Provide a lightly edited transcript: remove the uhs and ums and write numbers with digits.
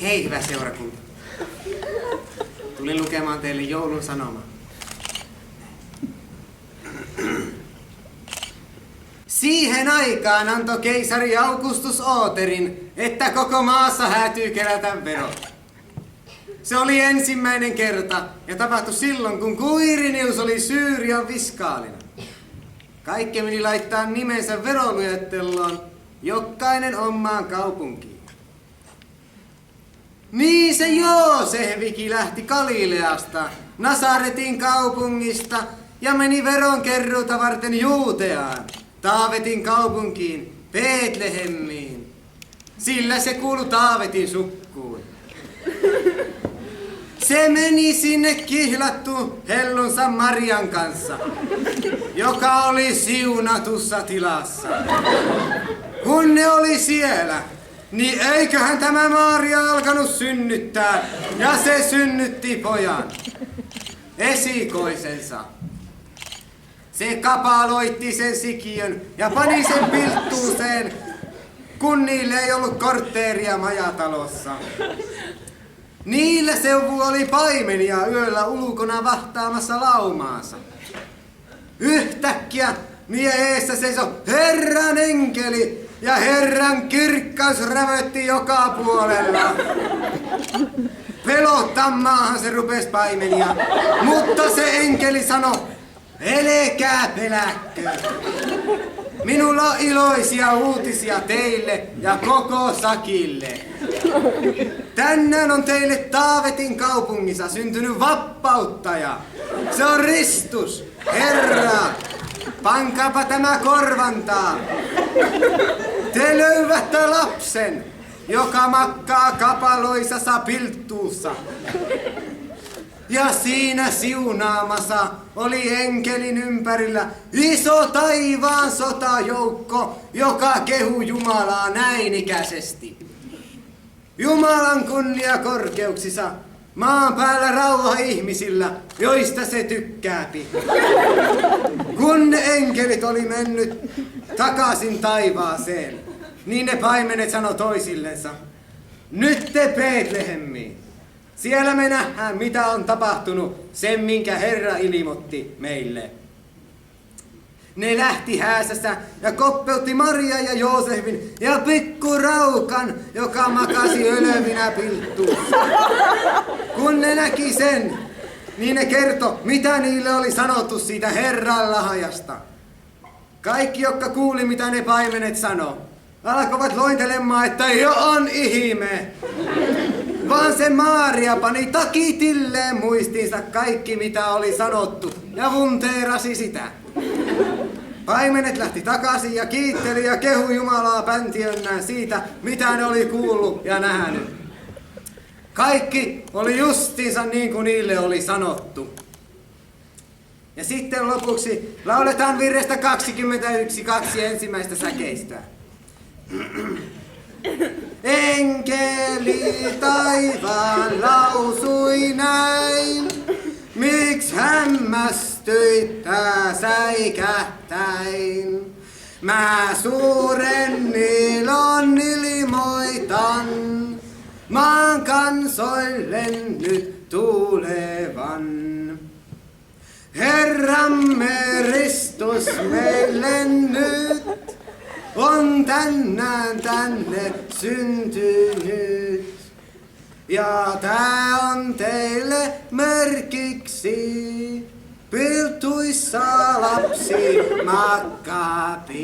Hei hyvä seurakunta. Tulin lukemaan teille joulun sanomaa. Siihen aikaan antoi keisari Augustus Ooterin, että koko maassa häätyy kerätä verot. Se oli ensimmäinen kerta ja tapahtui silloin, kun Quirinius oli Syyrian viskaalina. Kaikki meni laittaa nimensä veroluetteloon, jokainen omaan kaupunkiin. Niin se Joosefikin lähti Galileasta, Nasaretin kaupungista ja meni veronkeruuta varten Juudeaan, Taavetin kaupunkiin, Betlehemmiin. Sillä se kuului Taavetin sukkuun. Se meni sinne kihlattu hellunsa Marian kanssa, joka oli siunatussa tilassa. Kun ne oli siellä, niin eiköhän tämä Maria alkanut synnyttää, ja se synnytti pojan, esikoisensa. Se kapaloitti sen sikiön ja pani sen pilttuuseen, kun niille ei ollut kortteeria majatalossa. Niillä seuvu oli paimenia yöllä ulkona vahtaamassa laumaansa. Yhtäkkiä mieheessä seisoi Herran enkeli ja Herran kirkkaus rävötti joka puolella. Pelottamaahan se rupesi paimenia, mutta se enkeli sanoi, älkää pelätkö. Minulla on iloisia uutisia teille ja koko sakille. Tänään on teille Taavetin kaupungissa syntynyt vapauttaja. Se on Ristus, Herra. Pankaapa tämä korvantaan. Te löydätte lapsen, joka makkaa kapaloisassa pilttuussa. Ja siinä siunaamassa oli enkelin ympärillä iso taivaan sotajoukko, joka kehui Jumalaa näinikäisesti. Jumalan kunnia korkeuksissa, maan päällä rauha ihmisillä, joista se tykkääpi. Kun ne enkelit oli mennyt takaisin taivaaseen, niin ne paimenet sanoi toisillensa, nyt te Betlehemmiin. Siellä me nähdään, mitä on tapahtunut, sen minkä Herra ilmoitti meille. Ne lähti hääsässä ja koppeutti Maria ja Joosefin ja pikku Raukan, joka makasi ölövinä pilttuussa. Kun ne näki sen, niin ne kertoi, mitä niille oli sanottu siitä Herran lahjasta. Kaikki, jotka kuuli, mitä ne paimenet sanoi, alkoivat lointelemaan, että jo on ihme. Vaan se Maria pani takitilleen muistiinsa kaikki, mitä oli sanottu, ja vunteerasi sitä. Paimenet lähti takaisin ja kiitteli ja kehui Jumalaa päntiönnään siitä, mitä ne oli kuullut ja nähnyt. Kaikki oli justiinsa niin kuin niille oli sanottu. Ja sitten lopuksi lauletaan virrestä 21, 2 ensimmäistä säkeistä. Enkeli taivaan lausui näin, miks hämmästyit tää säikähtäin? Mä suuren ilon ilmoitan, maan kansoille nyt tulevan. Herramme Ristus meille nyt on tänään tänne syntynyt. Ja tää on teille merkiksi, piltuissa lapsi makkaapi.